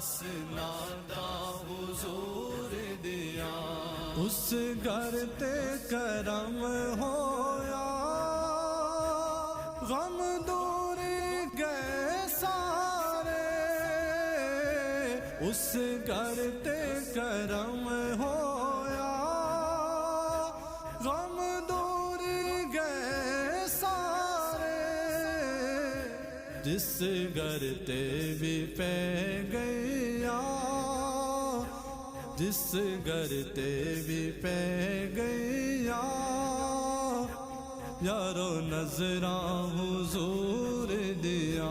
نادا حضور دیا اس گھر تے کرم ہویا غم دور گئے سارے اس گھر تے کرم ہویا غم دور گئے سارے جس گھر تے بھی پہ گیا جس گھر تے بھی پہ گیا یارو نظراں حضور دیا